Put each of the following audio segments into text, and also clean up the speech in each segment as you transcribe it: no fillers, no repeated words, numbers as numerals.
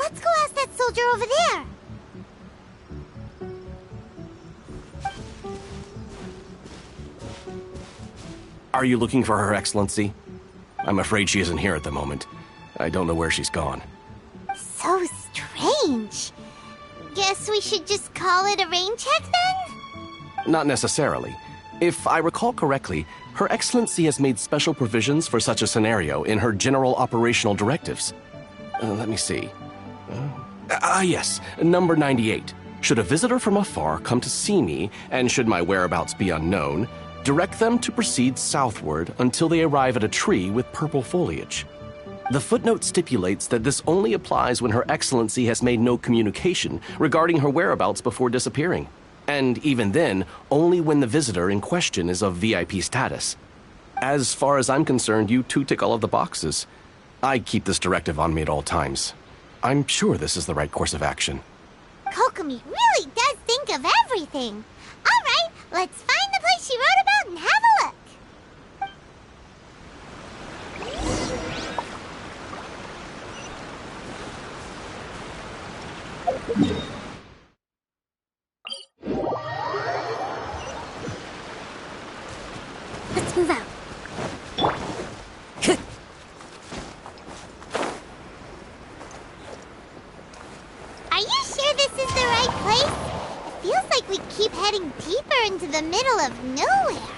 Let's go ask that soldier over there. Are you looking for Her Excellency? I'm afraid she isn't here at the moment. I don't know where she's gone. So strange. Guess we should just call it a rain check then? Not necessarily. If I recall correctly, Her Excellency has made special provisions for such a scenario in her general operational directives. Let me see. Yes, number 98. Should a visitor from afar come to see me, and should my whereabouts be unknown, direct them to proceed southward until they arrive at a tree with purple foliage. The footnote stipulates that this only applies when Her Excellency has made no communication regarding her whereabouts before disappearing. And even then, only when the visitor in question is of VIP status. As far as I'm concerned, you two tick all of the boxes. I keep this directive on me at all times. I'm sure this is the right course of action. Kokomi really does think of everything. All right, let's find the place she wrote about and have a look. Let's move out. Are you sure this is the right place? It feels like we keep heading deeper into the middle of nowhere.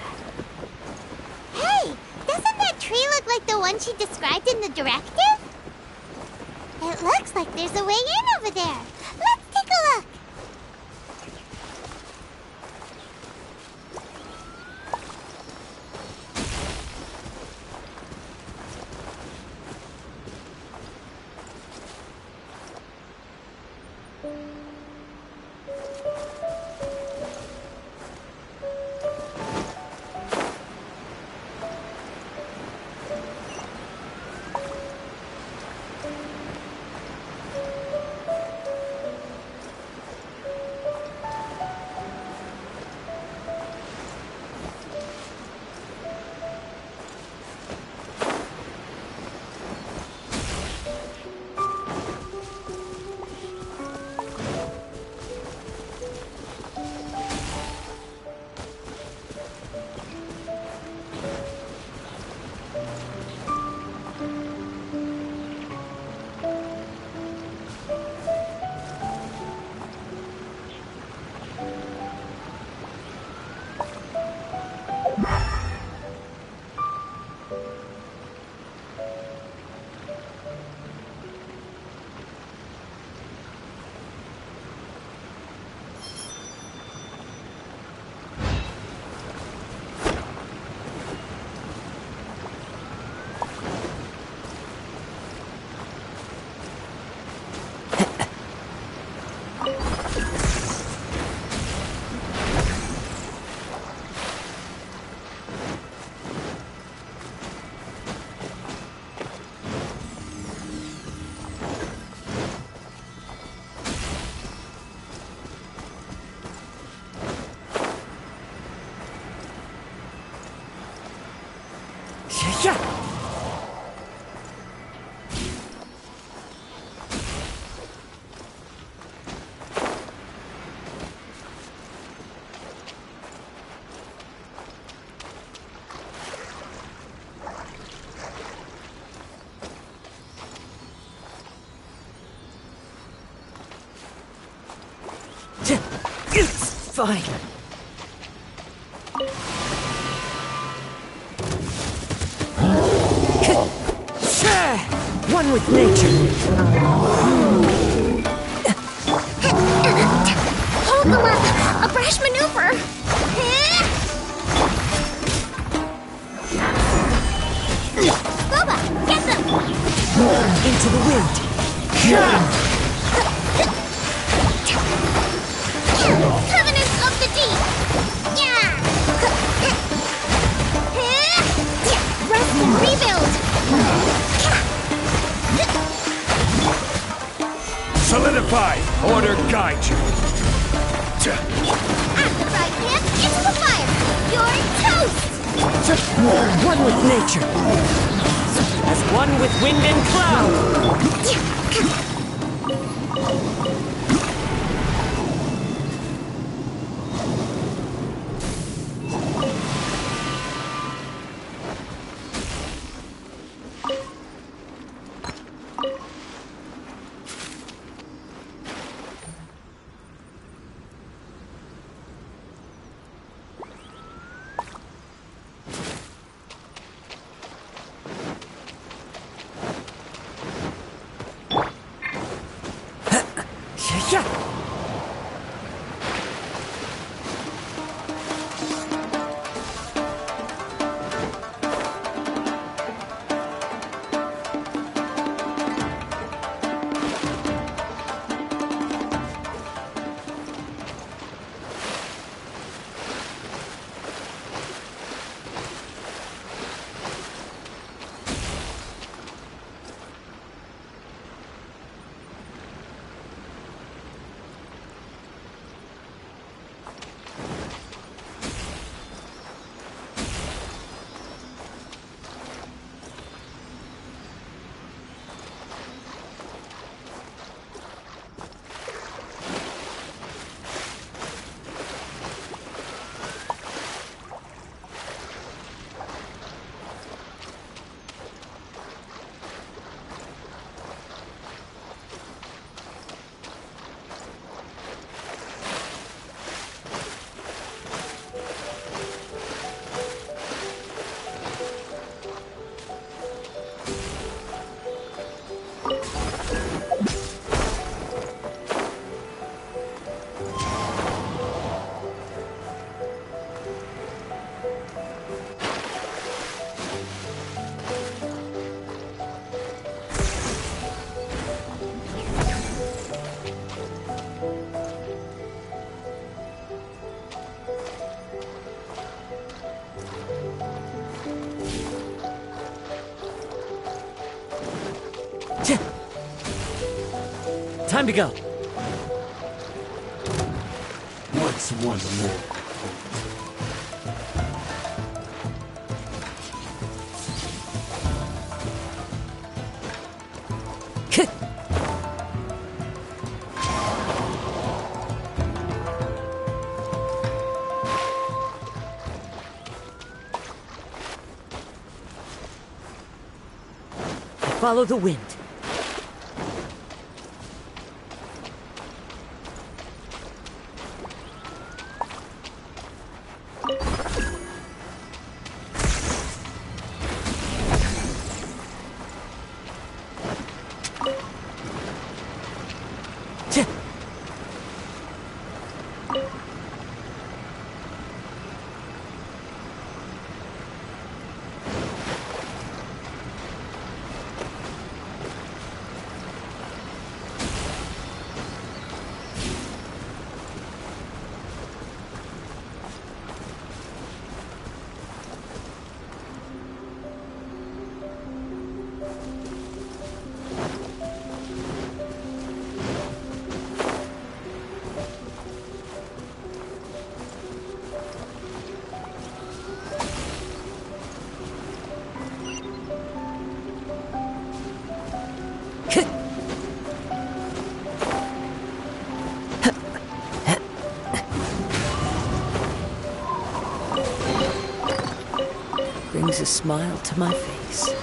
Hey, doesn't that tree look like the one she described in the directive? It looks like there's a way in over there. Let's take a look. Fine. One with nature. Hold them up! A brash maneuver! Boba, get them! Into the wind. Covenants of the Deep! Yeah! Rest and rebuild! Solidify! Order guide you! At the right hand, into the fire! You're toast! One with nature. As one with wind and cloud. Time to go. What's one more? Follow the wind. Brings a smile to my face.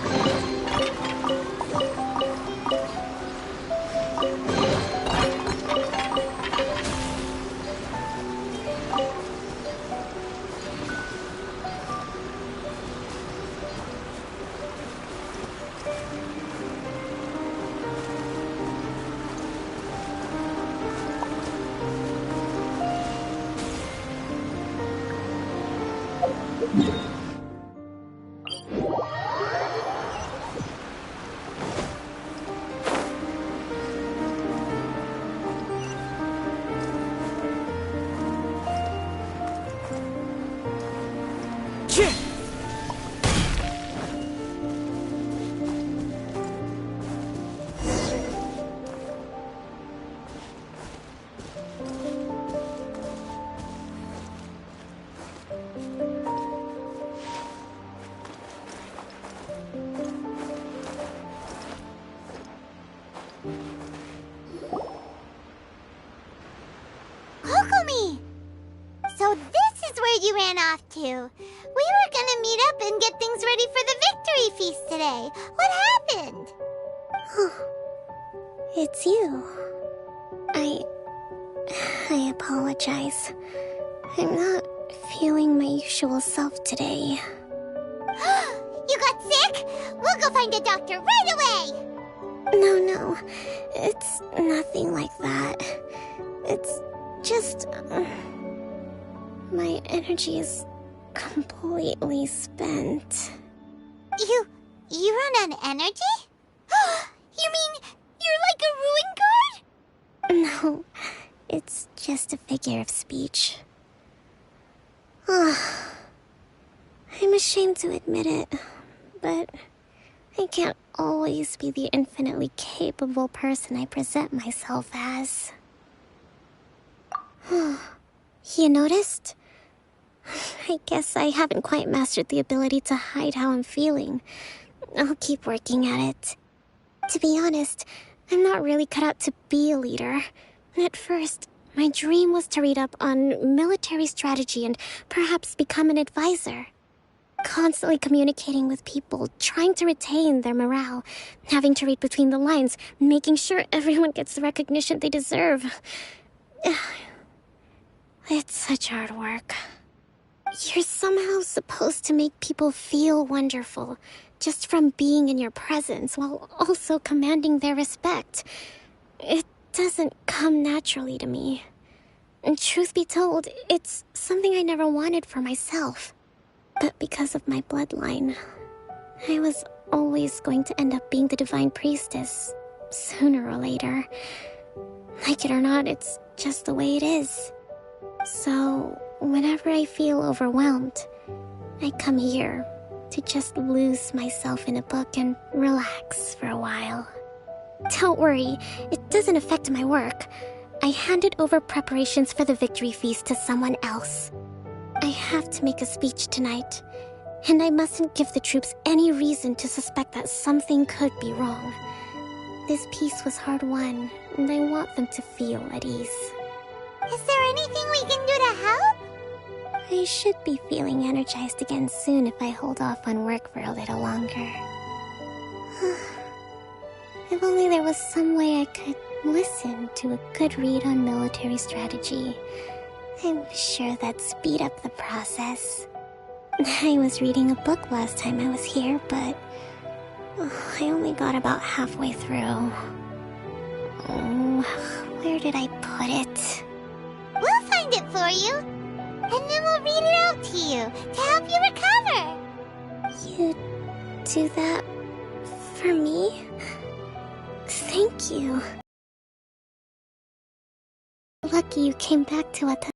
Kokomi! So this is where you ran off to. We were gonna meet up and get things ready for the victory feast today. What happened? It's you. I apologize. I'm not feeling my usual self today. You got sick? We'll go find a doctor right away! No. It's nothing like that. It's just... my energy is completely spent. You run on energy? You mean you're like a ruin guard? No, it's just a figure of speech. I'm ashamed to admit it, but I can't always be the infinitely capable person I present myself as. You noticed? I guess I haven't quite mastered the ability to hide how I'm feeling. I'll keep working at it. To be honest, I'm not really cut out to be a leader. At first, my dream was to read up on military strategy and perhaps become an advisor. Constantly communicating with people, trying to retain their morale, having to read between the lines, making sure everyone gets the recognition they deserve. It's such hard work. You're somehow supposed to make people feel wonderful, just from being in your presence, while also commanding their respect. It doesn't come naturally to me. And truth be told, it's something I never wanted for myself. But because of my bloodline, I was always going to end up being the divine priestess, sooner or later. Like it or not, it's just the way it is. So, whenever I feel overwhelmed, I come here to just lose myself in a book and relax for a while. Don't worry, it doesn't affect my work. I handed over preparations for the victory feast to someone else. I have to make a speech tonight, and I mustn't give the troops any reason to suspect that something could be wrong. This peace was hard-won, and I want them to feel at ease. Is there anything we can do to help? I should be feeling energized again soon if I hold off on work for a little longer. If only there was some way I could listen to a good read on military strategy. I'm sure that'd speed up the process. I was reading a book last time I was here, but I only got about halfway through. Where did I put it? We'll find it for you, and then we'll read it out to you to help you recover. You do that for me? Thank you. Lucky you came back to Wata.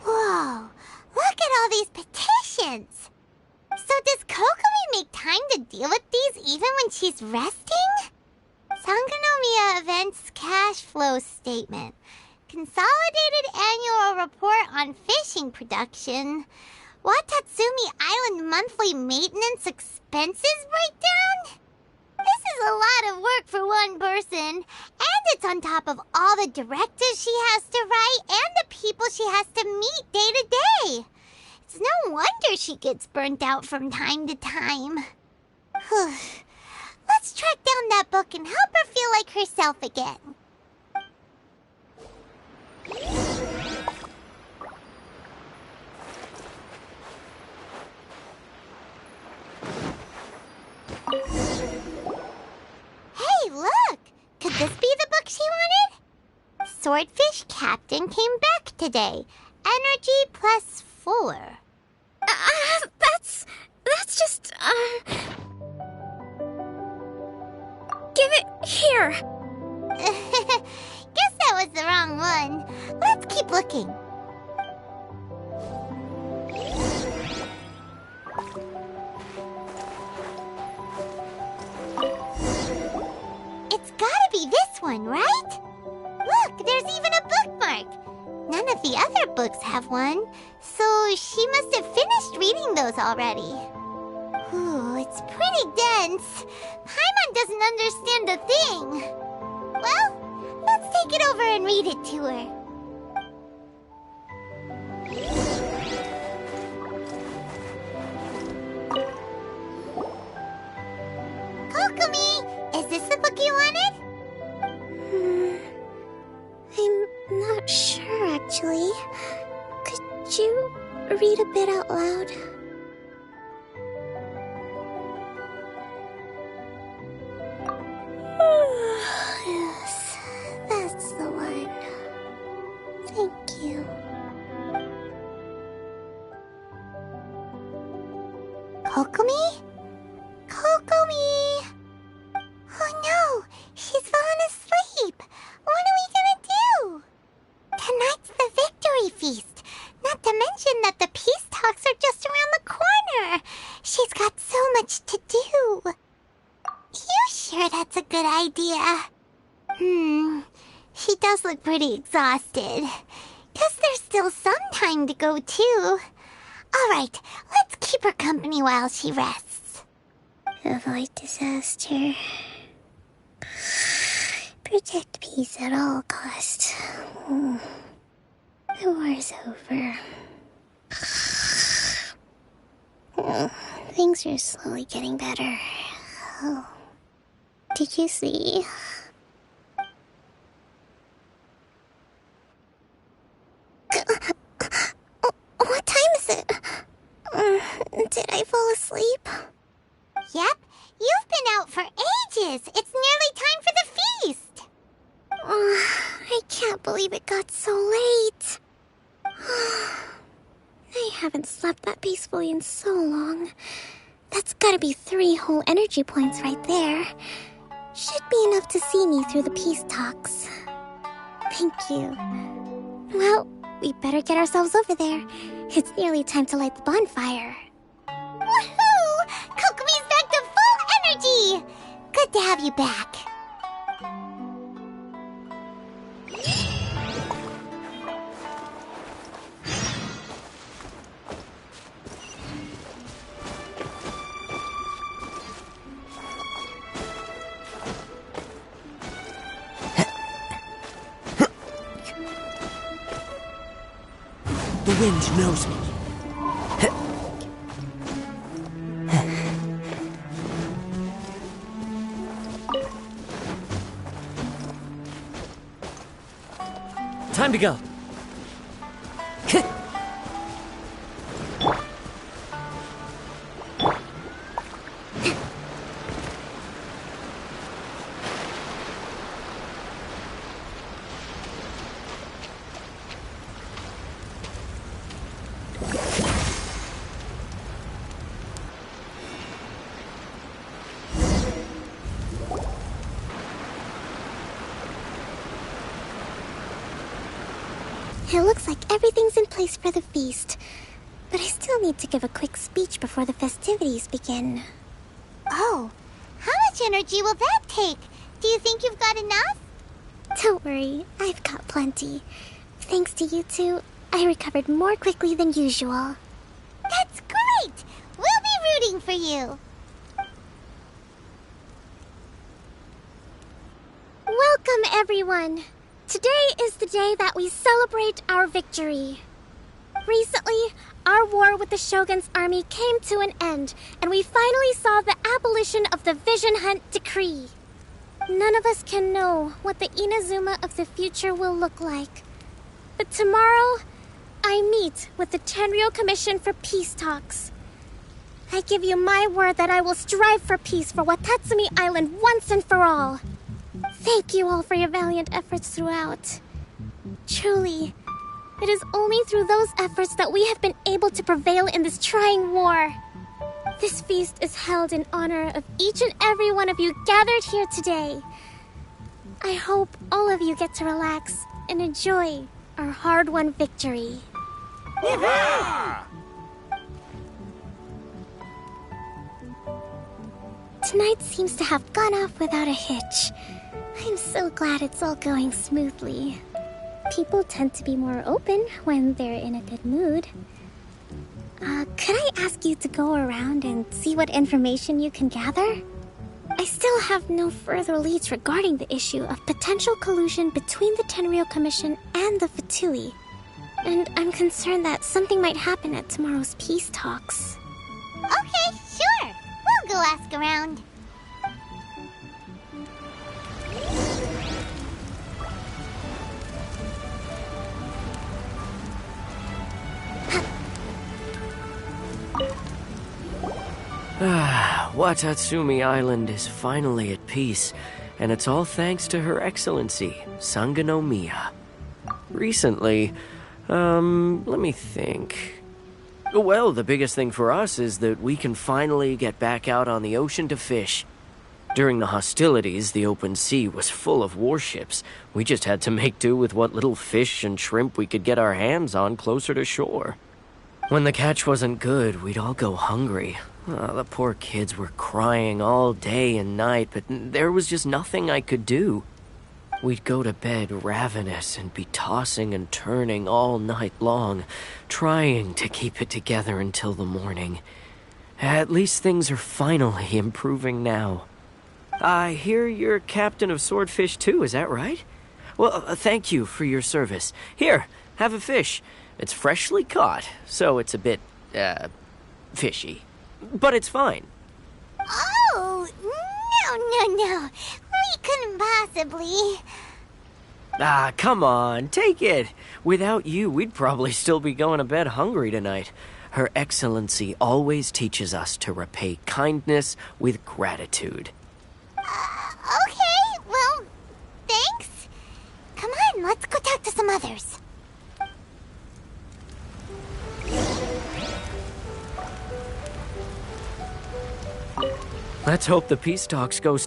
Whoa, look at all these petitions. So does Kokomi make time to deal with these even when she's resting? Sangonomiya Events Cash Flow Statement. Consolidated Annual Report on Fishing Production. Watatsumi Island Monthly Maintenance Expenses Breakdown? This is a lot of work for one person, and it's on top of all the directives she has to write and the people she has to meet day to day. It's no wonder she gets burnt out from time to time. Let's track down that book and help her feel like herself again. Hey, look! Could this be the book she wanted? Swordfish Captain came back today. Energy +4. That's just, Give it here! Guess that was the wrong one. Let's keep looking. It's gotta be this one, right? Look, there's even a bookmark. None of the other books have one, so she must have finished reading those already. Ooh, it's pretty dense. Paimon doesn't understand a thing. Well, let's take it over and read it to her. Kokomi, is this the book you wanted? I'm not sure, actually. Could you read a bit out loud? Yes, that's the one. Thank you. Kokomi? Kokomi! Oh no, she's fallen asleep. What are we gonna do? Tonight's the victory feast. Not to mention that the peace talks are just around the corner. She's got so much to do. You sure that's a good idea? She does look pretty exhausted. Guess there's still some time to go too. Alright, let's keep her company while she rests. Avoid disaster. Protect peace at all costs. The war's over. Things are slowly getting better. Oh. Did you see? What time is it? Did I fall asleep? Yep, you've been out for ages. It's nearly time for the feast. I can't believe it got so late. I haven't slept that peacefully in so long. That's gotta be 3 whole energy points right there. Should be enough to see me through the peace talks. Thank you. Well, we better get ourselves over there. It's nearly time to light the bonfire. Woohoo! Kokomi's back to full energy! Good to have you back. The wind knows me. Time to go. It looks like everything's in place for the feast. But I still need to give a quick speech before the festivities begin. Oh, how much energy will that take? Do you think you've got enough? Don't worry, I've got plenty. Thanks to you two, I recovered more quickly than usual. That's great! We'll be rooting for you. Welcome, everyone! Today is the day that we celebrate our victory. Recently, our war with the Shogun's army came to an end, and we finally saw the abolition of the Vision Hunt Decree. None of us can know what the Inazuma of the future will look like. But tomorrow, I meet with the Tenryou Commission for peace talks. I give you my word that I will strive for peace for Watatsumi Island once and for all. Thank you all for your valiant efforts throughout. Truly, it is only through those efforts that we have been able to prevail in this trying war. This feast is held in honor of each and every one of you gathered here today. I hope all of you get to relax and enjoy our hard-won victory. Tonight seems to have gone off without a hitch. I'm so glad it's all going smoothly. People tend to be more open when they're in a good mood. Could I ask you to go around and see what information you can gather? I still have no further leads regarding the issue of potential collusion between the Tenryou Commission and the Fatui. And I'm concerned that something might happen at tomorrow's peace talks. Okay, sure. We'll go ask around. Watatsumi Island is finally at peace, and it's all thanks to Her Excellency, Sangonomiya. Recently, let me think. Well, the biggest thing for us is that we can finally get back out on the ocean to fish. During the hostilities, the open sea was full of warships. We just had to make do with what little fish and shrimp we could get our hands on closer to shore. When the catch wasn't good, we'd all go hungry. The poor kids were crying all day and night, but there was just nothing I could do. We'd go to bed ravenous and be tossing and turning all night long, trying to keep it together until the morning. At least things are finally improving now. I hear you're captain of Swordfish too, is that right? Well, thank you for your service. Here, have a fish. It's freshly caught, so it's a bit, fishy. But it's fine. Oh, no. We couldn't possibly. Ah, come on, take it. Without you, we'd probably still be going to bed hungry tonight. Her Excellency always teaches us to repay kindness with gratitude. Okay, well, thanks. Come on, let's go talk to some others. Let's hope the peace talks goes...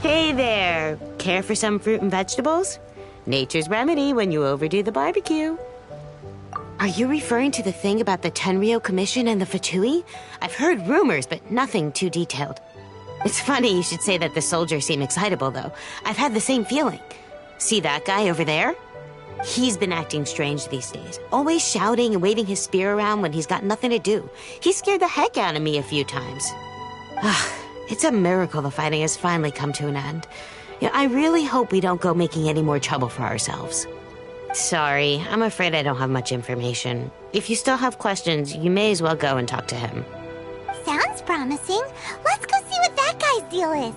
Hey there. Care for some fruit and vegetables? Nature's remedy when you overdo the barbecue. Are you referring to the thing about the Tenryo Commission and the Fatui? I've heard rumors, but nothing too detailed. It's funny you should say that the soldiers seem excitable, though. I've had the same feeling. See that guy over there? He's been acting strange these days. Always shouting and waving his spear around when he's got nothing to do. He scared the heck out of me a few times. It's a miracle the fighting has finally come to an end. Yeah, I really hope we don't go making any more trouble for ourselves. Sorry, I'm afraid I don't have much information. If you still have questions, you may as well go and talk to him. Sounds promising. Let's go see what that guy's deal is.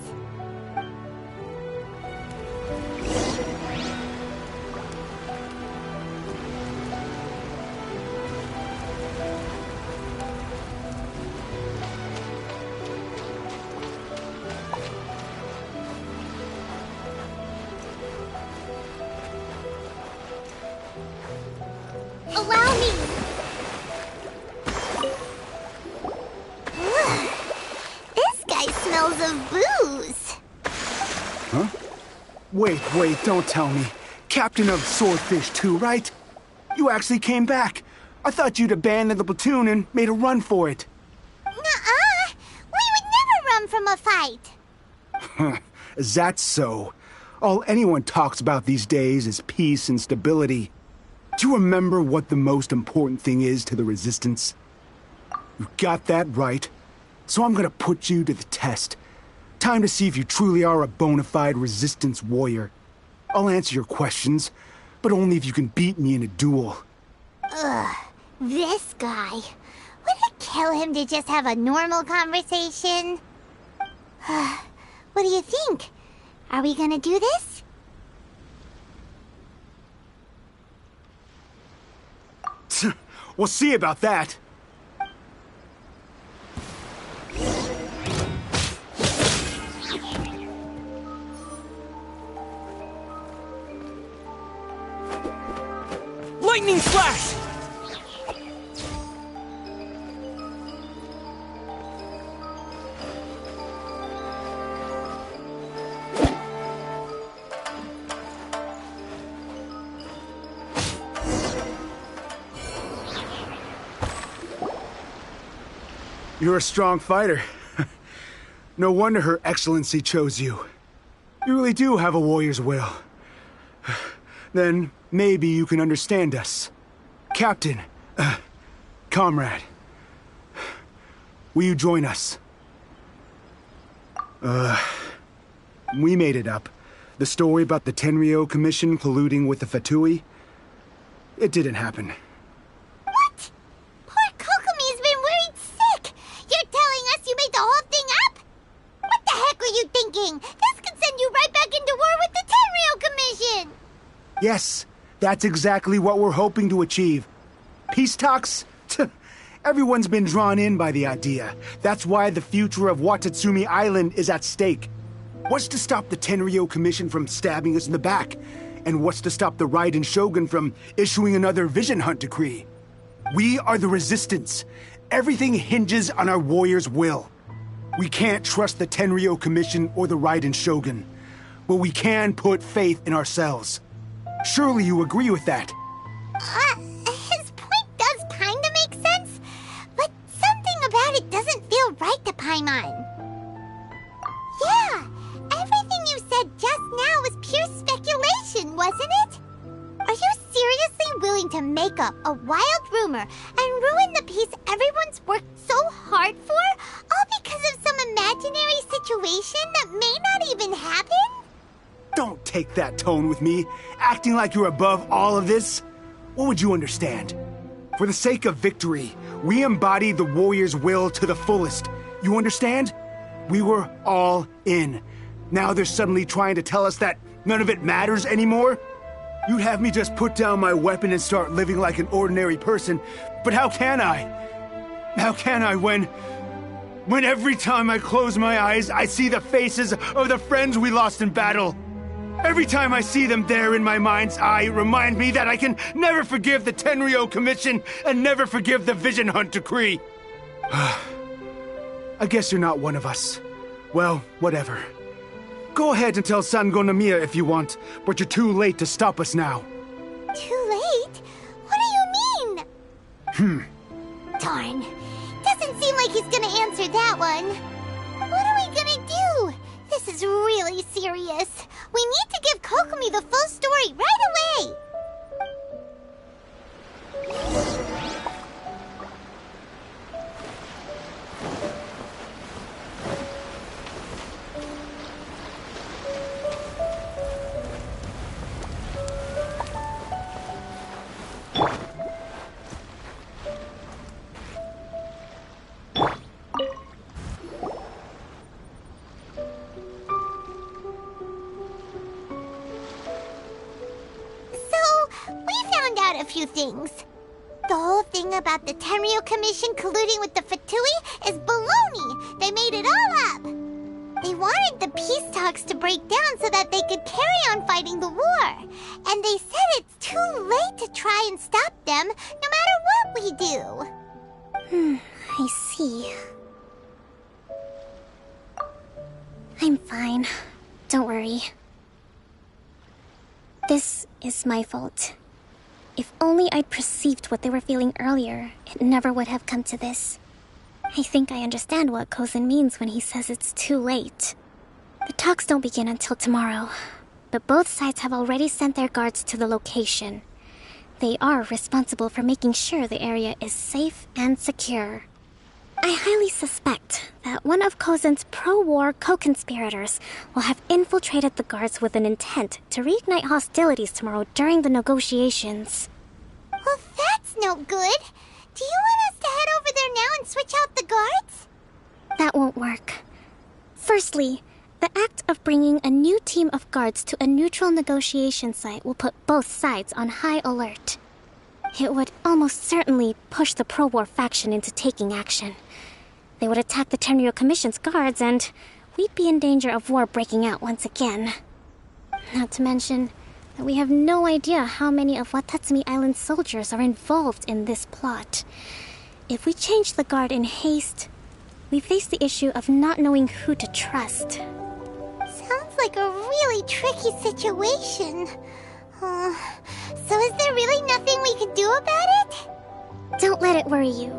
Allow me. Ugh. This guy smells of booze. Huh? Wait, don't tell me. Captain of Swordfish too, right? You actually came back. I thought you'd abandoned the platoon and made a run for it. Nuh-uh. We would never run from a fight. Is that so? All anyone talks about these days is peace and stability. Do you remember what the most important thing is to the Resistance? You got that right. So I'm gonna put you to the test. Time to see if you truly are a bona fide Resistance warrior. I'll answer your questions, but only if you can beat me in a duel. Ugh. This guy. Would it kill him to just have a normal conversation? What do you think? Are we gonna do this? We'll see about that. Lightning Slash! You're a strong fighter. No wonder Her Excellency chose you. You really do have a warrior's will. Then maybe you can understand us. Captain, comrade, will you join us? We made it up. The story about the Tenryo Commission colluding with the Fatui, it didn't happen. What? Poor Kokomi's been worried sick. You're telling us you made the whole thing up? What the heck were you thinking? This could send you right back into war with the Tenryo Commission. Yes, that's exactly what we're hoping to achieve. Peace talks? Everyone's been drawn in by the idea. That's why the future of Watatsumi Island is at stake. What's to stop the Tenryo Commission from stabbing us in the back? And what's to stop the Raiden Shogun from issuing another Vision Hunt decree? We are the Resistance. Everything hinges on our warrior's will. We can't trust the Tenryo Commission or the Raiden Shogun, but we can put faith in ourselves. Surely you agree with that? His point does kinda make sense, but something about it doesn't feel right to Paimon. Yeah, everything you said just now was pure speculation, wasn't it? Are you seriously willing to make up a wild rumor and ruin the peace everyone's worked so hard for, all because of some imaginary situation that may not even happen? Don't take that tone with me, acting like you're above all of this. What would you understand? For the sake of victory, we embodied the warrior's will to the fullest. You understand? We were all in. Now they're suddenly trying to tell us that none of it matters anymore? You'd have me just put down my weapon and start living like an ordinary person, but how can I? How can I when every time I close my eyes, I see the faces of the friends we lost in battle? Every time I see them there in my mind's eye, it reminds me that I can never forgive the Tenryo Commission and never forgive the Vision Hunt decree. I guess you're not one of us. Well, whatever. Go ahead and tell Sangonomiya if you want, but you're too late to stop us now. Too late? What do you mean? Darn. Doesn't seem like he's gonna answer that one. What are we gonna do? This is really serious. We need to give Kokomi the full story right away! A few things. The whole thing about the Tenryo Commission colluding with the Fatui is baloney. They made it all up. They wanted the peace talks to break down so that they could carry on fighting the war. And they said it's too late to try and stop them, no matter what we do. I see. I'm fine. Don't worry. This is my fault. If only I'd perceived what they were feeling earlier, it never would have come to this. I think I understand what Kozin means when he says it's too late. The talks don't begin until tomorrow, but both sides have already sent their guards to the location. They are responsible for making sure the area is safe and secure. I highly suspect that one of Kozin's pro-war co-conspirators will have infiltrated the guards with an intent to reignite hostilities tomorrow during the negotiations. Well, that's no good. Do you want us to head over there now and switch out the guards? That won't work. Firstly, the act of bringing a new team of guards to a neutral negotiation site will put both sides on high alert. It would almost certainly push the pro-war faction into taking action. They would attack the Tenryo Commission's guards, and we'd be in danger of war breaking out once again. Not to mention that we have no idea how many of Watatsumi Island's soldiers are involved in this plot. If we change the guard in haste, we face the issue of not knowing who to trust. Sounds like a really tricky situation. So is there really nothing we can do about it? Don't let it worry you.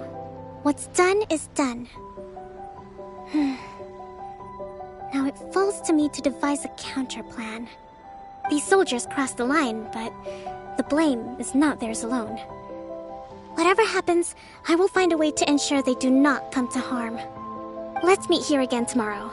What's done is done. Now it falls to me to devise a counter plan. These soldiers crossed the line, but the blame is not theirs alone. Whatever happens, I will find a way to ensure they do not come to harm. Let's meet here again tomorrow.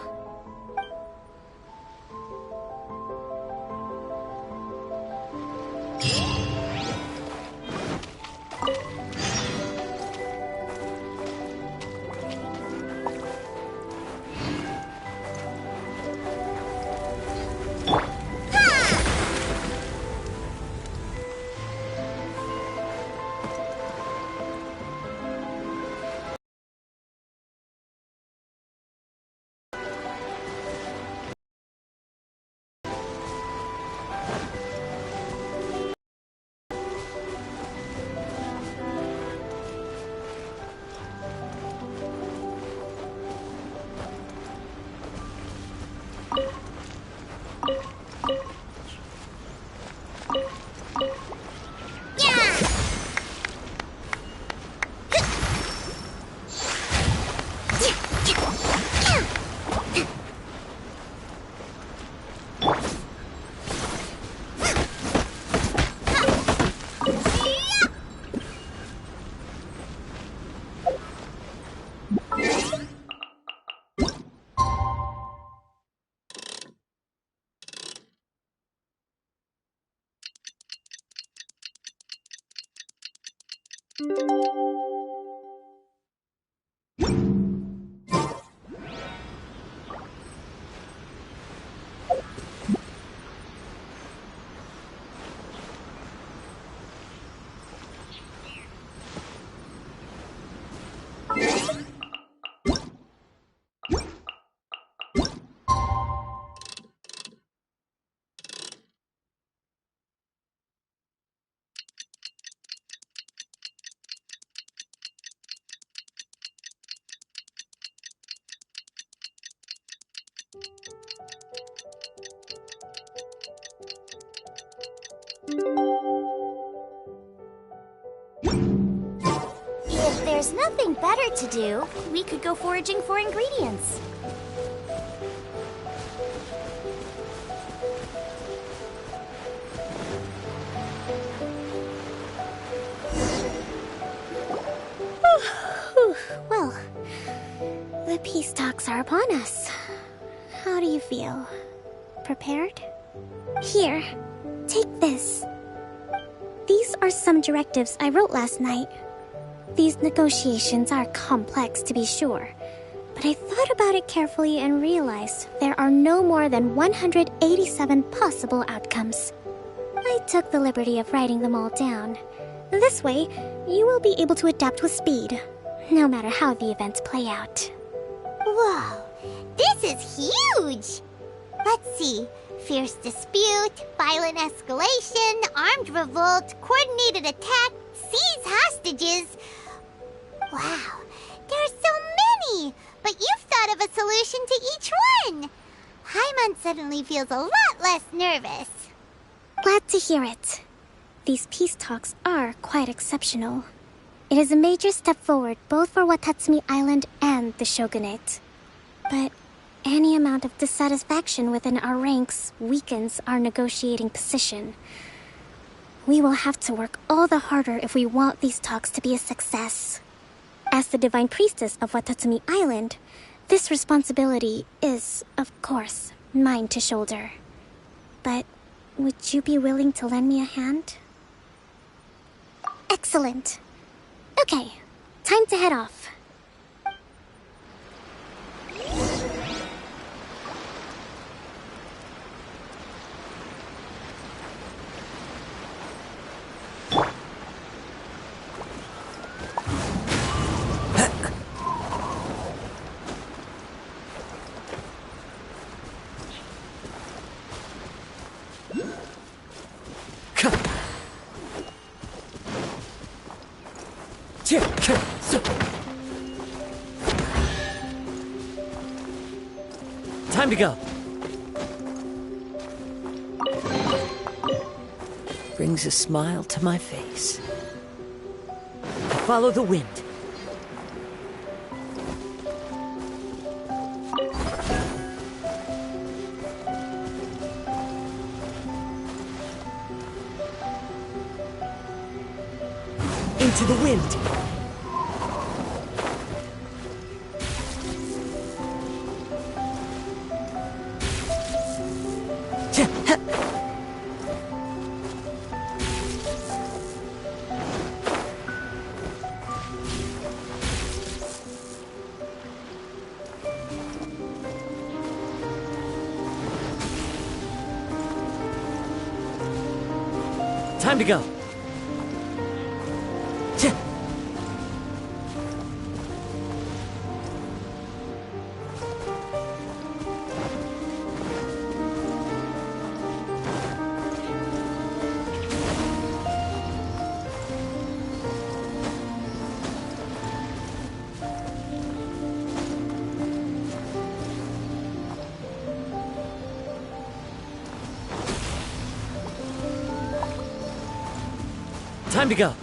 If there's nothing better to do, we could go foraging for ingredients. Well, the peace talks are upon us. How do you feel? Prepared? Here, take this. These are some directives I wrote last night. These negotiations are complex, to be sure, but I thought about it carefully and realized there are no more than 187 possible outcomes. I took the liberty of writing them all down. This way, you will be able to adapt with speed, no matter how the events play out. Whoa, this is huge! Let's see. Fierce dispute, violent escalation, armed revolt, coordinated attack, seize hostages. Wow, there are so many! But you've thought of a solution to each one! Hyman suddenly feels a lot less nervous. Glad to hear it. These peace talks are quite exceptional. It is a major step forward both for Watatsumi Island and the Shogunate. But any amount of dissatisfaction within our ranks weakens our negotiating position. We will have to work all the harder if we want these talks to be a success. As the Divine Priestess of Watatsumi Island, this responsibility is, of course, mine to shoulder. But would you be willing to lend me a hand? Excellent. Okay, time to head off. Time to go. Brings a smile to my face. Follow the wind. Into the wind. Time to go. Time to go.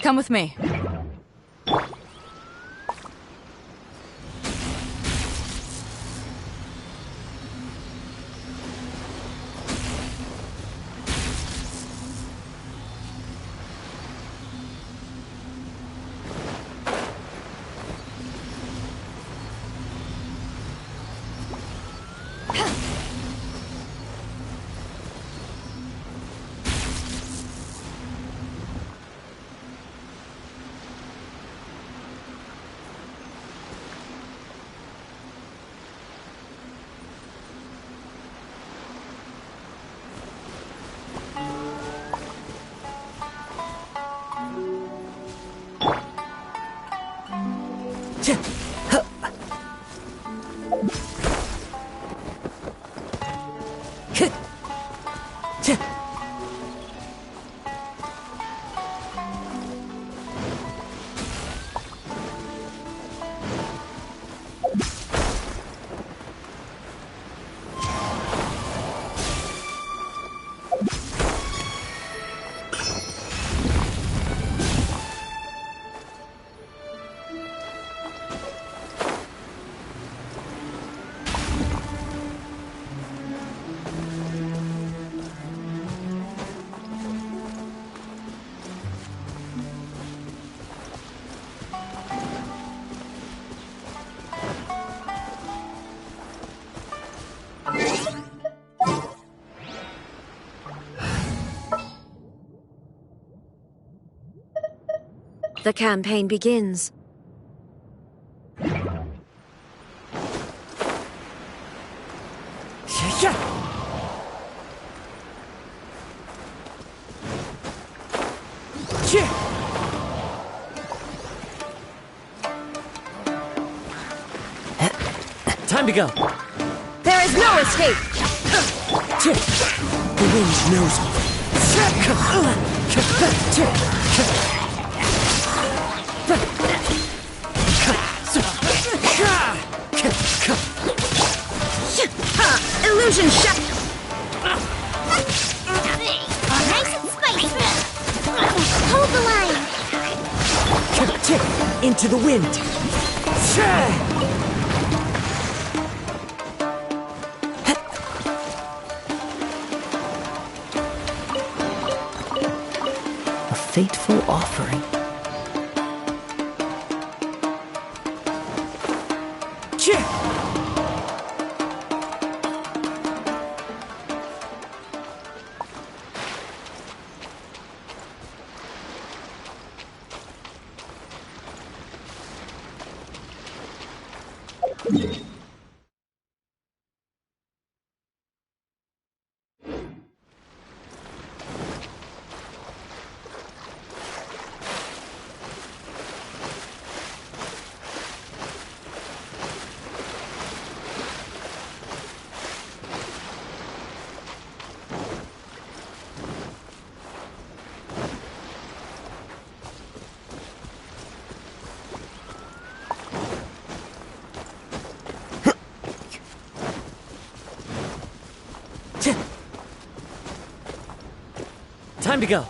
Come with me. The campaign begins. Time to go. There is no escape! The wind knows me. Illusion shut! Nice and spicy. Hold the line. Into the wind. A fateful offering. Time to go.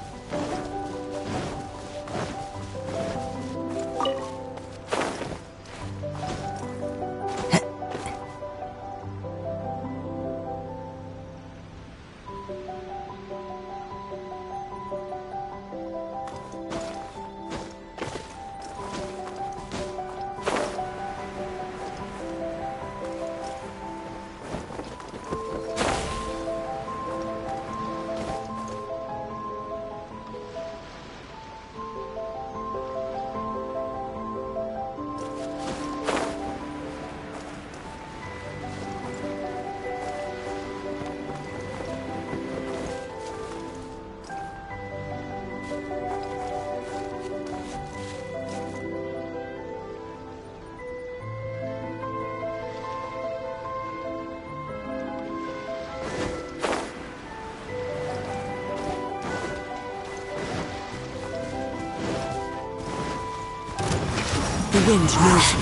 The wind knows me.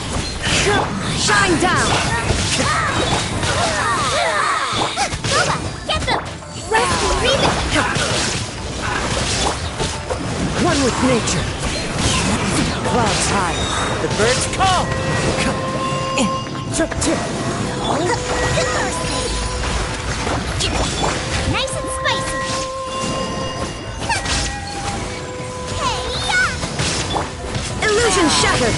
Shine down! Boba, get them! Rest and breathe it! One with nature. clouds high. The birds call. Nice and spicy. Illusion shattered.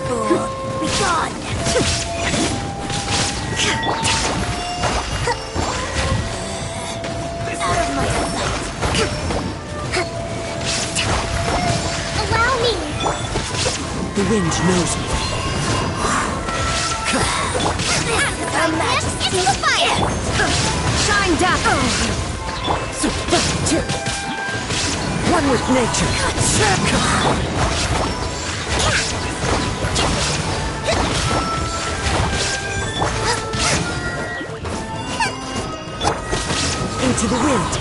Fool, be gone. Out of my sight. Allow me. The wind knows me. Your Majesty. Into the fire. Shine down. One with nature. Into the wind.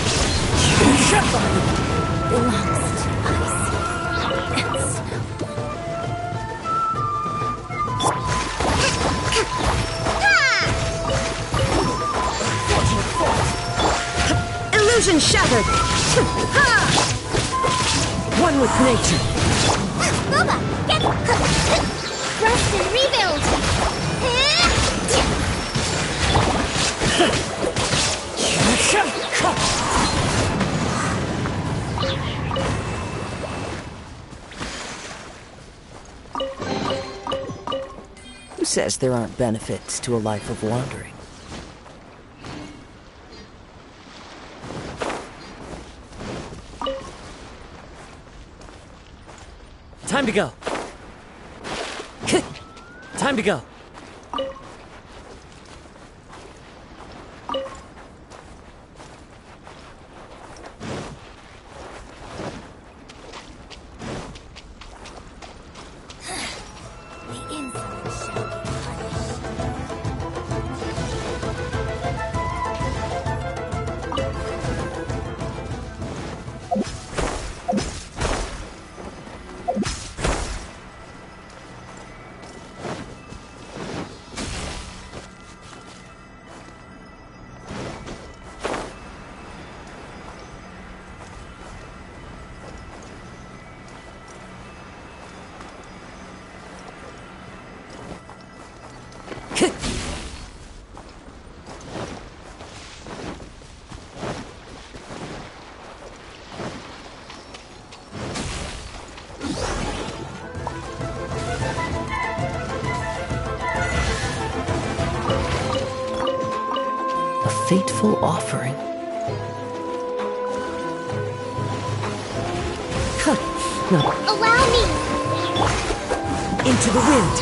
Belongs to ice and Illusion shattered. One with nature. Boba, get rest and rebuild. Who says there aren't benefits to a life of wandering? Time to go. Time to go. The insolent shall be punished. A fateful offering. Allow me. Into the wind.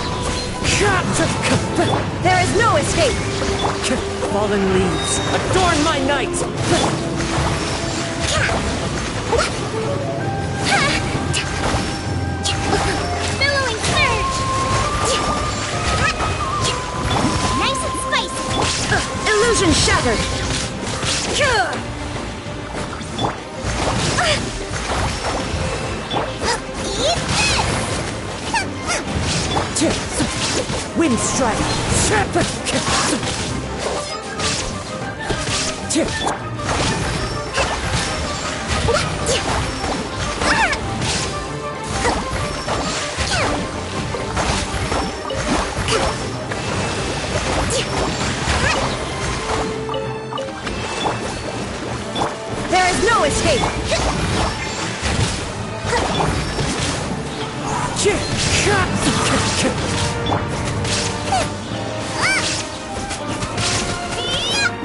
There is no escape. Fallen leaves, adorn my night. Billowing surge. Nice and spicy. Illusion shattered. Wind strike. There is no escape.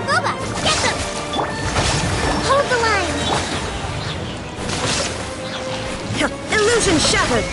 Boba, get them. Hold the line. Illusion shattered.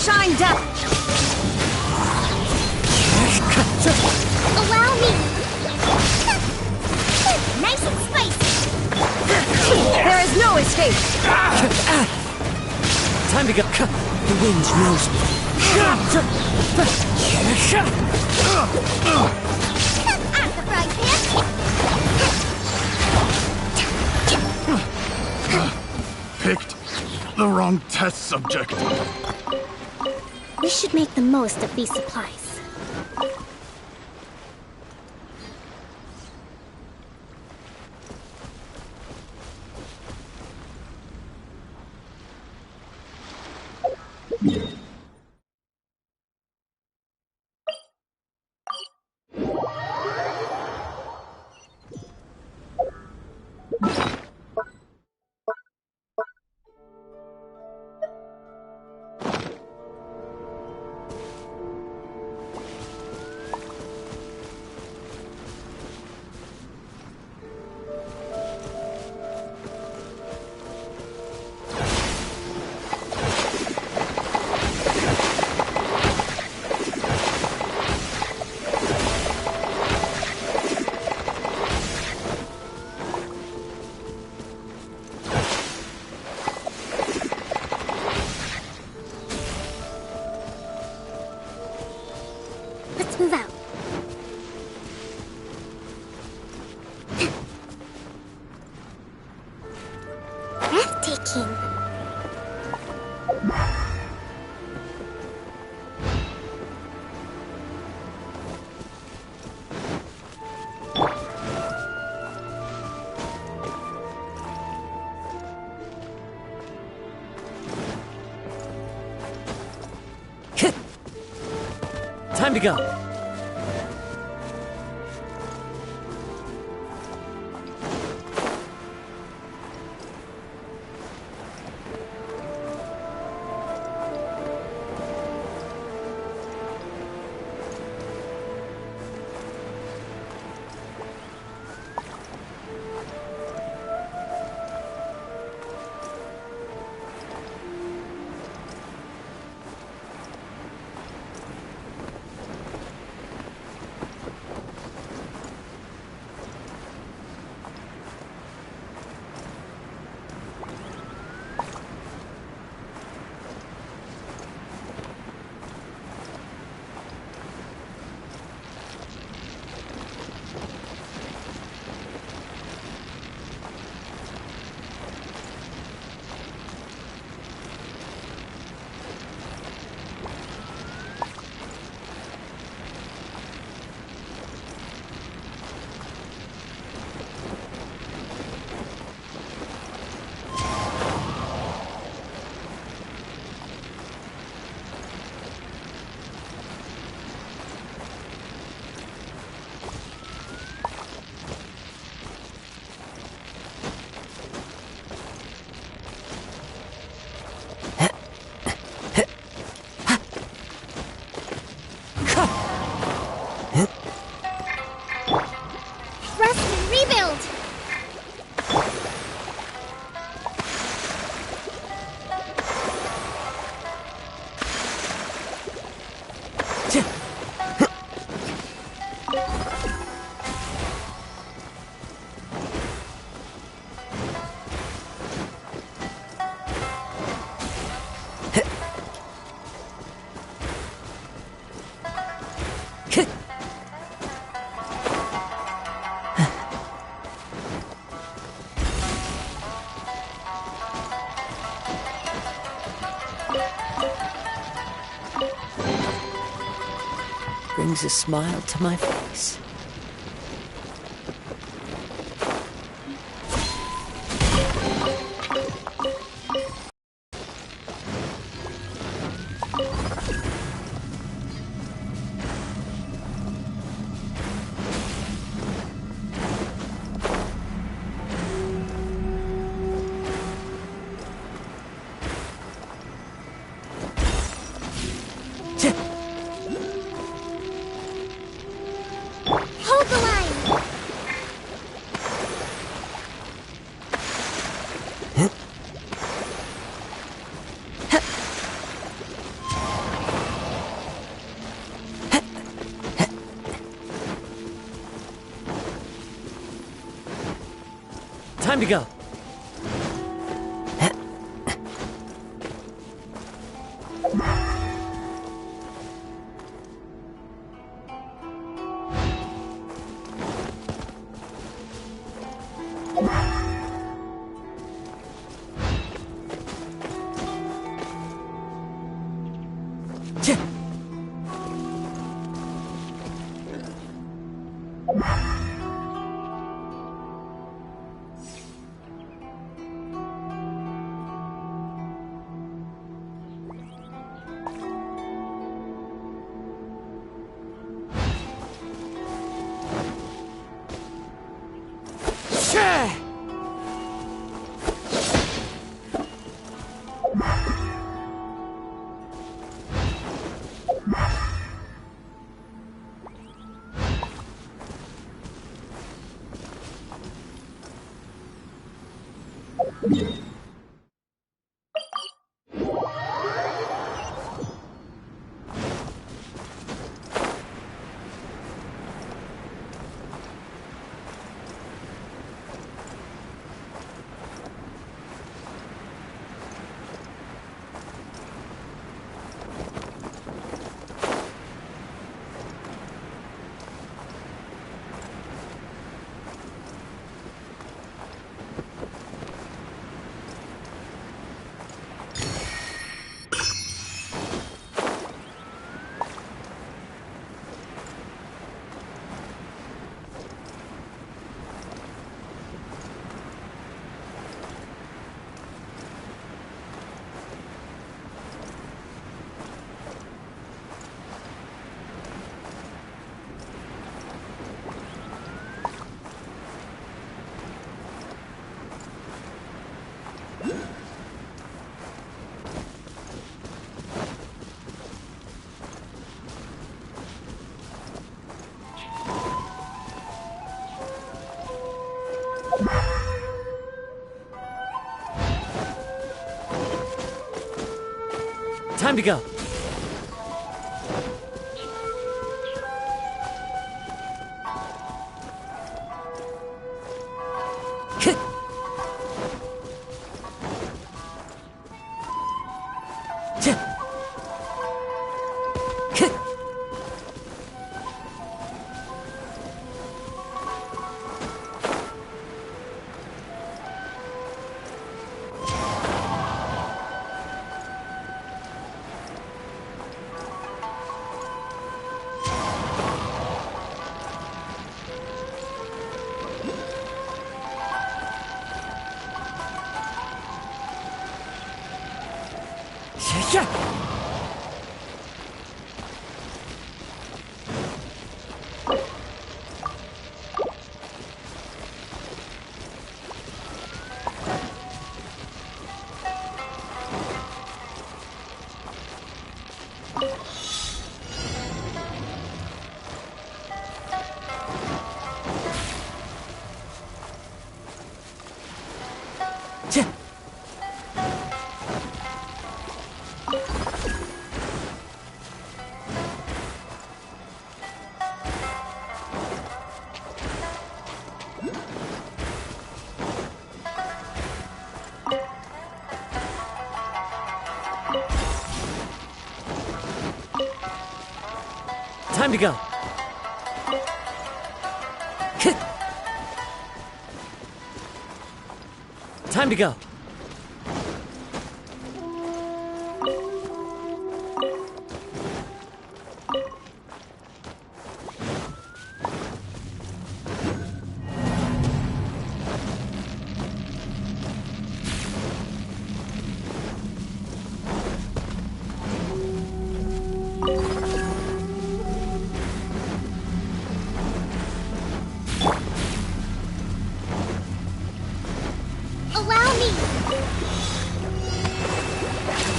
Shine down. Allow me. Nice and spicy. There is no escape. Time to go. The wind knows me. the wrong test subject. We should make the most of these supplies. Let's move out. Breathtaking. Time to go. Brings a smile to my face. Hold the line! Time to go. Time to go. Time to go. Time to go. Allow me!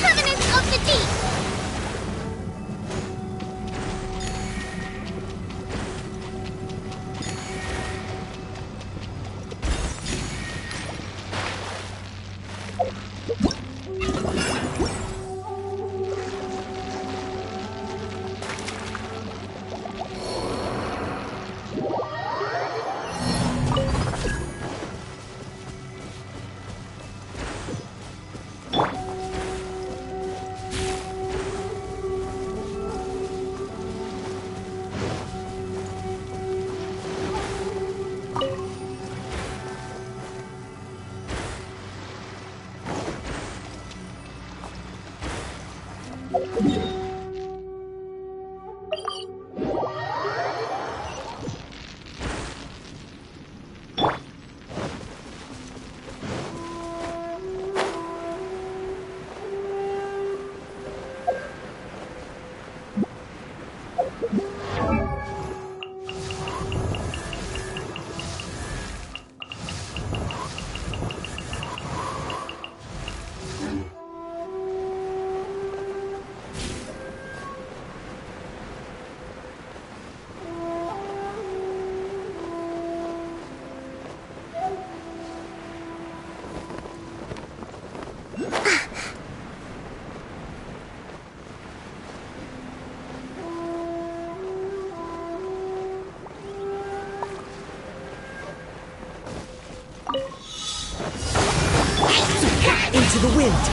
Covenant of the Deep! wind!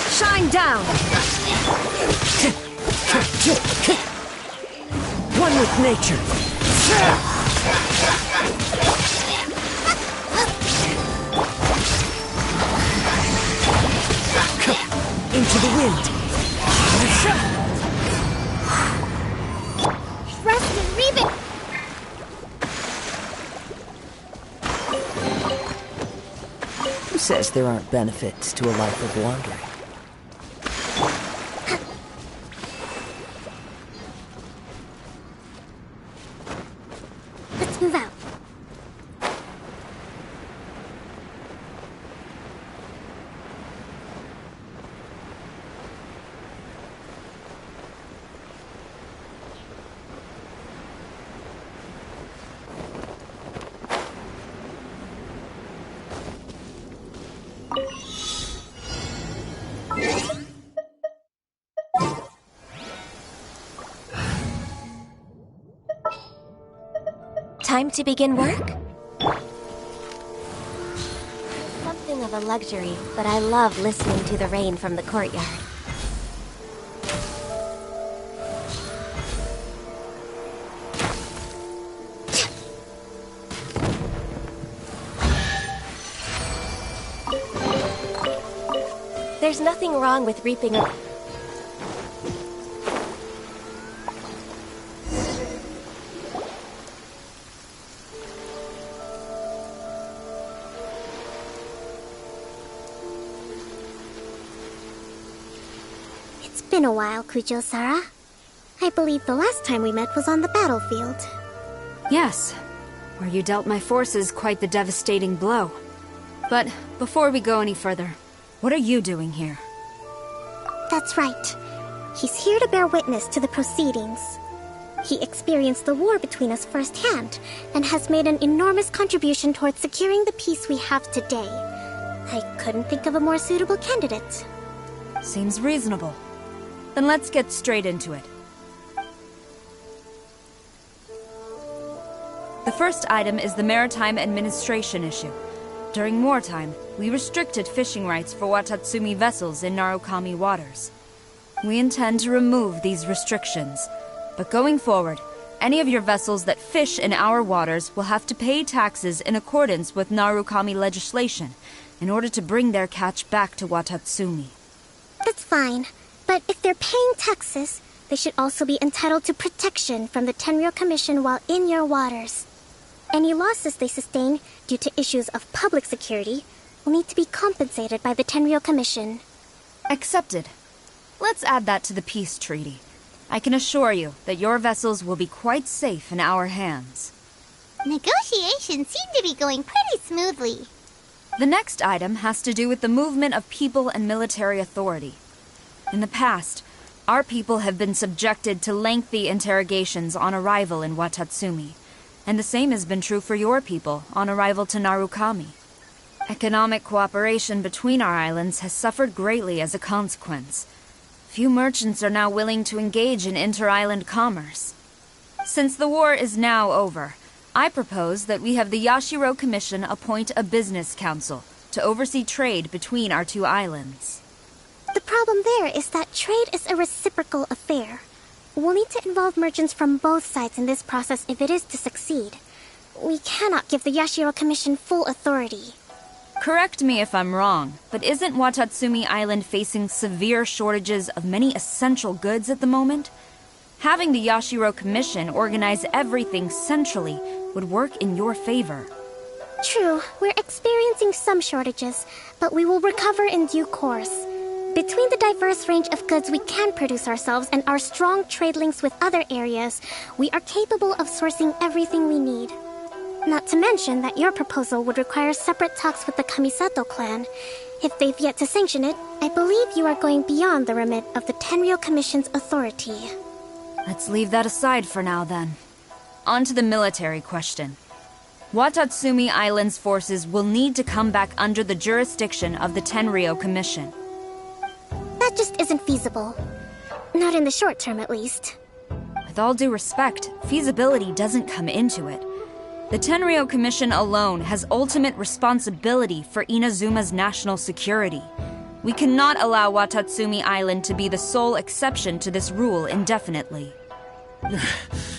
Shine down! One with nature! Into the wind! Rest and Reven! Who says there aren't benefits to a life of wandering? Let's move out. Time to begin work? Something of a luxury, but I love listening to the rain from the courtyard. There's nothing wrong with reaping a... It's been a while, Kujo-Sara. I believe the last time we met was on the battlefield. Yes, where you dealt my forces quite the devastating blow. But before we go any further, what are you doing here? That's right. He's here to bear witness to the proceedings. He experienced the war between us firsthand, and has made an enormous contribution towards securing the peace we have today. I couldn't think of a more suitable candidate. Seems reasonable. Then let's get straight into it. The first item is the Maritime Administration issue. During wartime, we restricted fishing rights for Watatsumi vessels in Narukami waters. We intend to remove these restrictions, but going forward, any of your vessels that fish in our waters will have to pay taxes in accordance with Narukami legislation in order to bring their catch back to Watatsumi. That's fine, but if they're paying taxes, they should also be entitled to protection from the Tenryou Commission while in your waters. Any losses they sustain due to issues of public security will need to be compensated by the Tenryou Commission. Accepted. Let's add that to the peace treaty. I can assure you that your vessels will be quite safe in our hands. Negotiations seem to be going pretty smoothly. The next item has to do with the movement of people and military authority. In the past, our people have been subjected to lengthy interrogations on arrival in Watatsumi, and the same has been true for your people on arrival to Narukami. Economic cooperation between our islands has suffered greatly as a consequence. Few merchants are now willing to engage in inter-island commerce. Since the war is now over, I propose that we have the Yashiro Commission appoint a business council to oversee trade between our two islands. The problem there is that trade is a reciprocal affair. We'll need to involve merchants from both sides in this process if it is to succeed. We cannot give the Yashiro Commission full authority. Correct me if I'm wrong, but isn't Watatsumi Island facing severe shortages of many essential goods at the moment? Having the Yashiro Commission organize everything centrally would work in your favor. True, we're experiencing some shortages, but we will recover in due course. Between the diverse range of goods we can produce ourselves and our strong trade links with other areas, we are capable of sourcing everything we need. Not to mention that your proposal would require separate talks with the Kamisato clan. If they've yet to sanction it, I believe you are going beyond the remit of the Tenryou Commission's authority. Let's leave that aside for now, then. On to the military question. Watatsumi Island's forces will need to come back under the jurisdiction of the Tenryou Commission. That just isn't feasible. Not in the short term, at least. With all due respect, feasibility doesn't come into it. The Tenryou Commission alone has ultimate responsibility for Inazuma's national security. We cannot allow Watatsumi Island to be the sole exception to this rule indefinitely.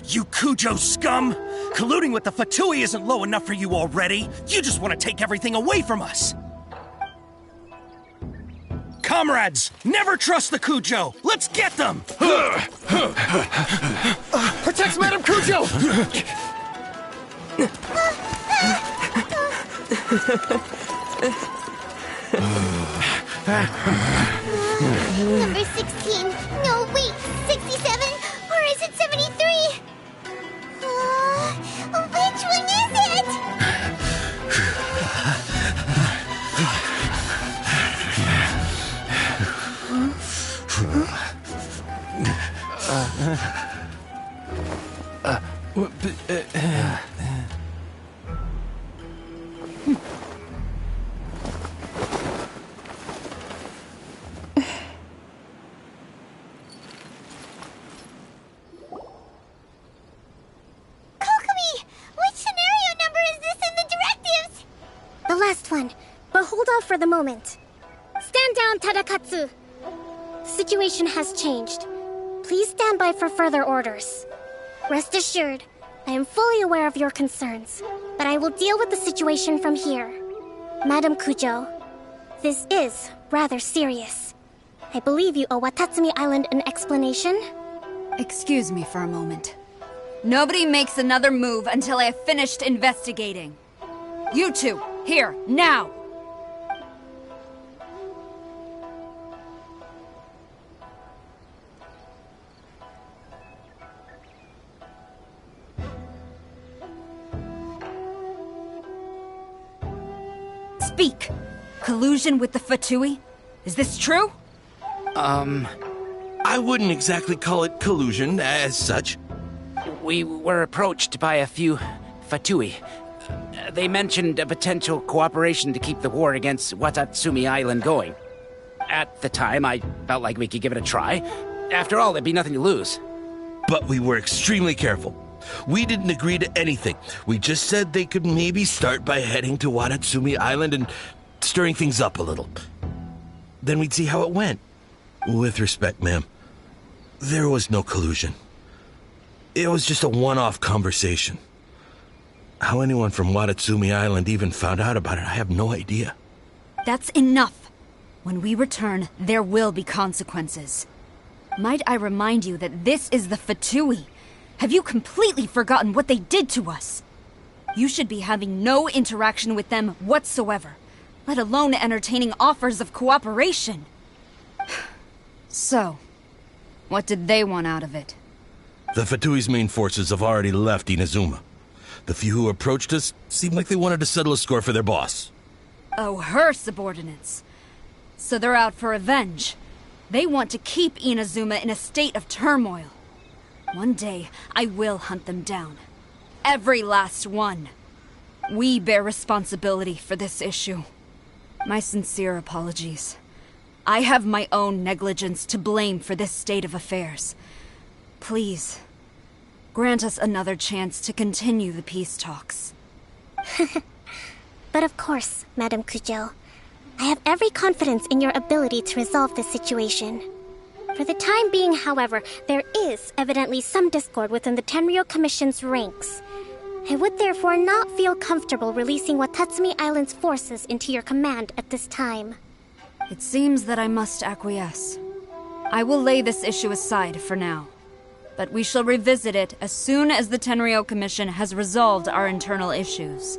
You Kujo scum! Colluding with the Fatui isn't low enough for you already! You just want to take everything away from us! Comrades, never trust the Kujo! Let's get them! Protect Madame Kujo! Number 16. No, wait. 67? Or is it 73? Which one is it? For the moment. Stand down, Tadakatsu. The situation has changed. Please stand by for further orders. Rest assured, I am fully aware of your concerns, but I will deal with the situation from here. Madam Kujo, this is rather serious. I believe you owe Watatsumi Island an explanation. Excuse me for a moment. Nobody makes another move until I have finished investigating. You two, here, now! Speak! Collusion with the Fatui? Is this true? I wouldn't exactly call it collusion as such. We were approached by a few Fatui. They mentioned a potential cooperation to keep the war against Watatsumi Island going. At the time, I felt like we could give it a try. After all, there'd be nothing to lose. But we were extremely careful. We didn't agree to anything. We just said they could maybe start by heading to Watatsumi Island and stirring things up a little. Then we'd see how it went. With respect, ma'am, there was no collusion. It was just a one-off conversation. How anyone from Watatsumi Island even found out about it, I have no idea. That's enough. When we return, there will be consequences. Might I remind you that this is the Fatui? Have you completely forgotten what they did to us? You should be having no interaction with them whatsoever, let alone entertaining offers of cooperation. So, what did they want out of it? The Fatui's main forces have already left Inazuma. The few who approached us seemed like they wanted to settle a score for their boss. Oh, her subordinates. So they're out for revenge. They want to keep Inazuma in a state of turmoil. One day, I will hunt them down. Every last one. We bear responsibility for this issue. My sincere apologies. I have my own negligence to blame for this state of affairs. Please, grant us another chance to continue the peace talks. But of course, Madam Kujo. I have every confidence in your ability to resolve this situation. For the time being, however, there is evidently some discord within the Tenryou Commission's ranks. I would therefore not feel comfortable releasing Watatsumi Island's forces into your command at this time. It seems that I must acquiesce. I will lay this issue aside for now. But we shall revisit it as soon as the Tenryou Commission has resolved our internal issues.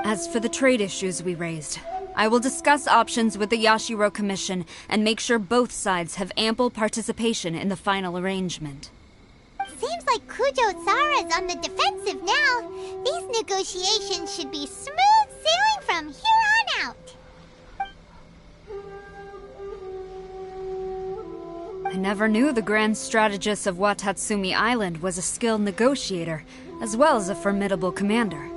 As for the trade issues we raised, I will discuss options with the Yashiro Commission and make sure both sides have ample participation in the final arrangement. Seems like Kujo-Sara's on the defensive now. These negotiations should be smooth sailing from here on out. I never knew the grand strategist of Watatsumi Island was a skilled negotiator, as well as a formidable commander.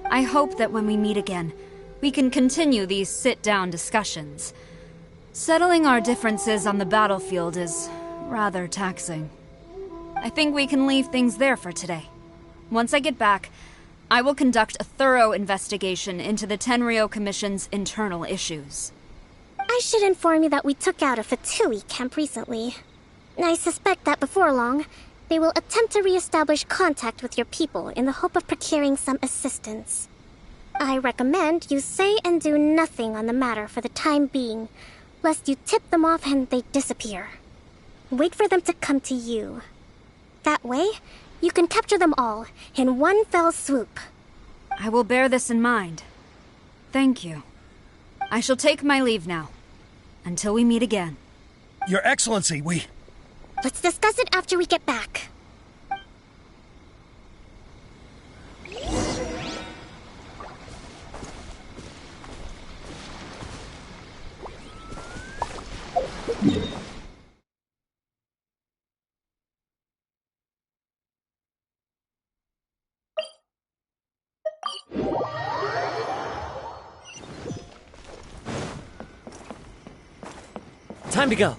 I hope that when we meet again, we can continue these sit-down discussions. Settling our differences on the battlefield is rather taxing. I think we can leave things there for today. Once I get back, I will conduct a thorough investigation into the Tenryo Commission's internal issues. I should inform you that we took out a Fatui camp recently. I suspect that before long, they will attempt to re-establish contact with your people in the hope of procuring some assistance. I recommend you say and do nothing on the matter for the time being, lest you tip them off and they disappear. Wait for them to come to you. That way, you can capture them all in one fell swoop. I will bear this in mind. Thank you. I shall take my leave now. Until we meet again. Your Excellency, Let's discuss it after we get back. Time to go.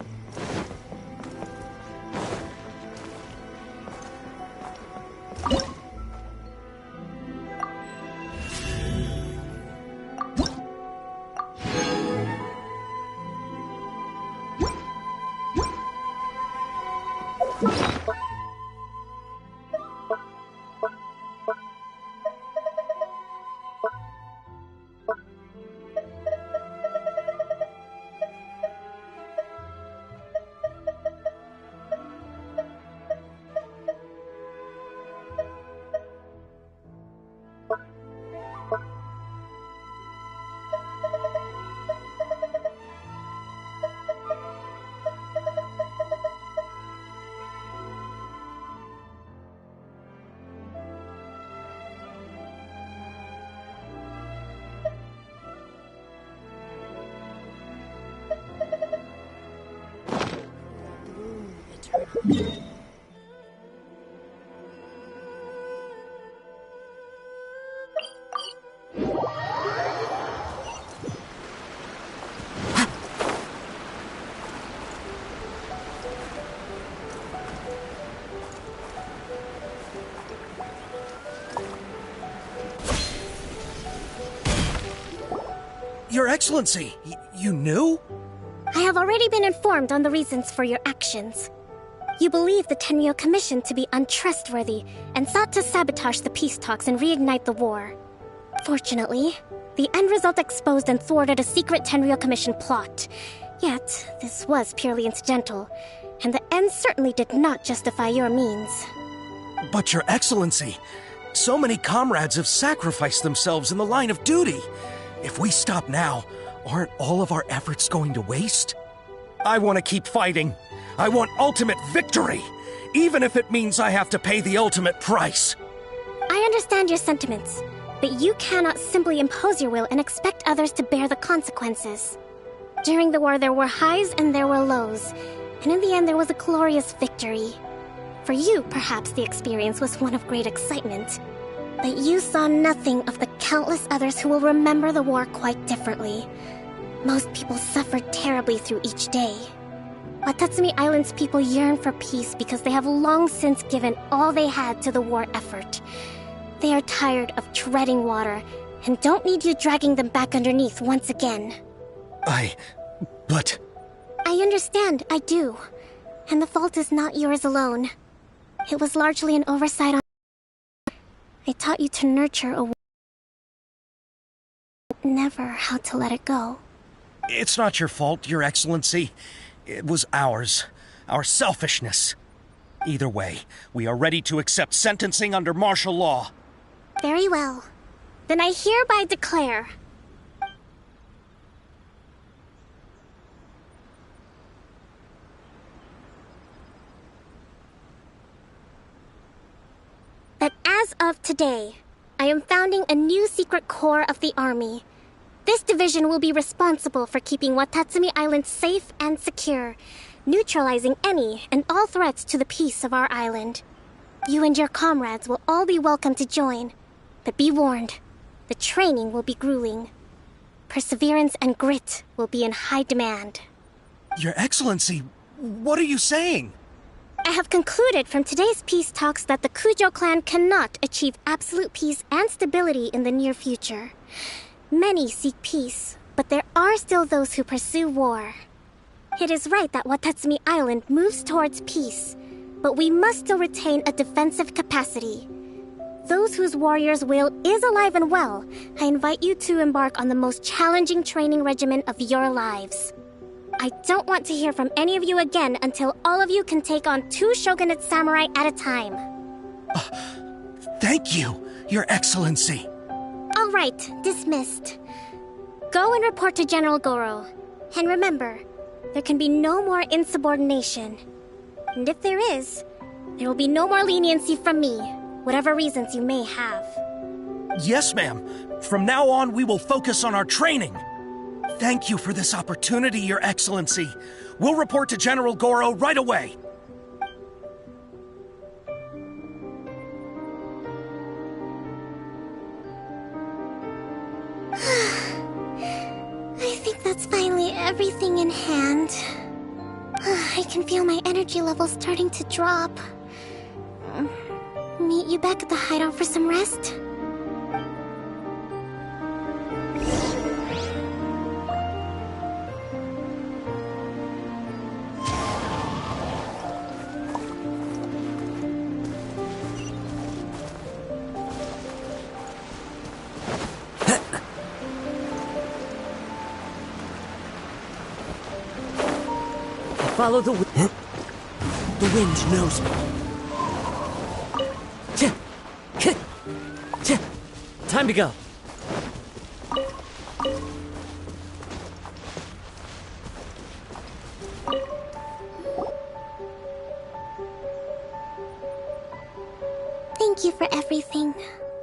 Your Excellency, you knew? I have already been informed on the reasons for your actions. You believe the Tenryo Commission to be untrustworthy and sought to sabotage the peace talks and reignite the war. Fortunately, the end result exposed and thwarted a secret Tenryo Commission plot. Yet, this was purely incidental, and the end certainly did not justify your means. But Your Excellency, so many comrades have sacrificed themselves in the line of duty. If we stop now, aren't all of our efforts going to waste? I want to keep fighting. I want ultimate victory, even if it means I have to pay the ultimate price. I understand your sentiments, but you cannot simply impose your will and expect others to bear the consequences. During the war, there were highs and there were lows, and in the end, there was a glorious victory. For you, perhaps the experience was one of great excitement, but you saw nothing of the countless others who will remember the war quite differently. Most people suffered terribly through each day. Watatsumi Island's people yearn for peace because they have long since given all they had to the war effort. They are tired of treading water and don't need you dragging them back underneath once again. But... I understand, I do. And the fault is not yours alone. It was largely an oversight on... I taught you to nurture a... never how to let it go. It's not your fault, Your Excellency. It was ours. Our selfishness. Either way, we are ready to accept sentencing under martial law. Very well. Then I hereby declare... that as of today, I am founding a new secret corps of the army. This division will be responsible for keeping Watatsumi Island safe and secure, neutralizing any and all threats to the peace of our island. You and your comrades will all be welcome to join, but be warned, the training will be grueling. Perseverance and grit will be in high demand. Your Excellency, what are you saying? I have concluded from today's peace talks that the Kujo clan cannot achieve absolute peace and stability in the near future. Many seek peace, but there are still those who pursue war. It is right that Watatsumi Island moves towards peace, but we must still retain a defensive capacity. Those whose warrior's will is alive and well, I invite you to embark on the most challenging training regimen of your lives. I don't want to hear from any of you again until all of you can take on 2 shogunate samurai at a time. Thank you, Your Excellency. All right, dismissed. Go and report to General Goro. And remember, there can be no more insubordination. And if there is, there will be no more leniency from me, whatever reasons you may have. Yes, ma'am. From now on, we will focus on our training. Thank you for this opportunity, Your Excellency. We'll report to General Goro right away. I think that's finally everything in hand. I can feel my energy levels starting to drop. Meet you back at the hideout for some rest? Follow the wind. The wind knows me. Time to go. Thank you for everything.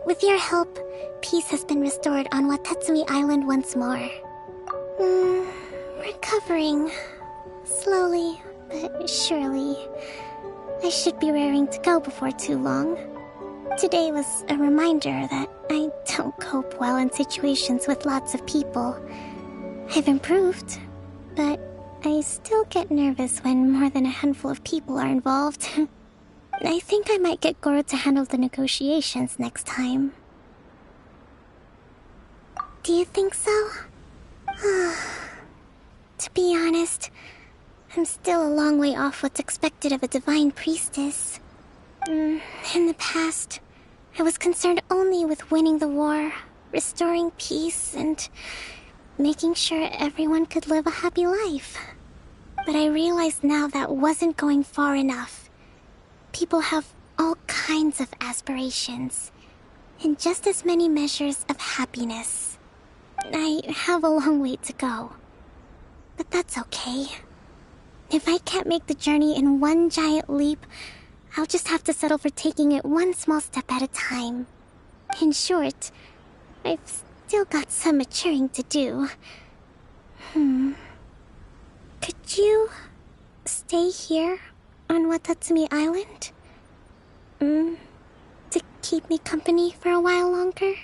With your help, peace has been restored on Watatsumi Island once more. Recovering. Slowly, but surely. I should be raring to go before too long. Today was a reminder that I don't cope well in situations with lots of people. I've improved, but I still get nervous when more than a handful of people are involved. I think I might get Goro to handle the negotiations next time. Do you think so? To be honest, I'm still a long way off what's expected of a divine priestess. In the past, I was concerned only with winning the war, restoring peace, and making sure everyone could live a happy life. But I realized now that wasn't going far enough. People have all kinds of aspirations, and just as many measures of happiness. I have a long way to go. But that's okay. If I can't make the journey in one giant leap, I'll just have to settle for taking it one small step at a time. In short, I've still got some maturing to do. Could you stay here on Watatsumi Island? To keep me company for a while longer?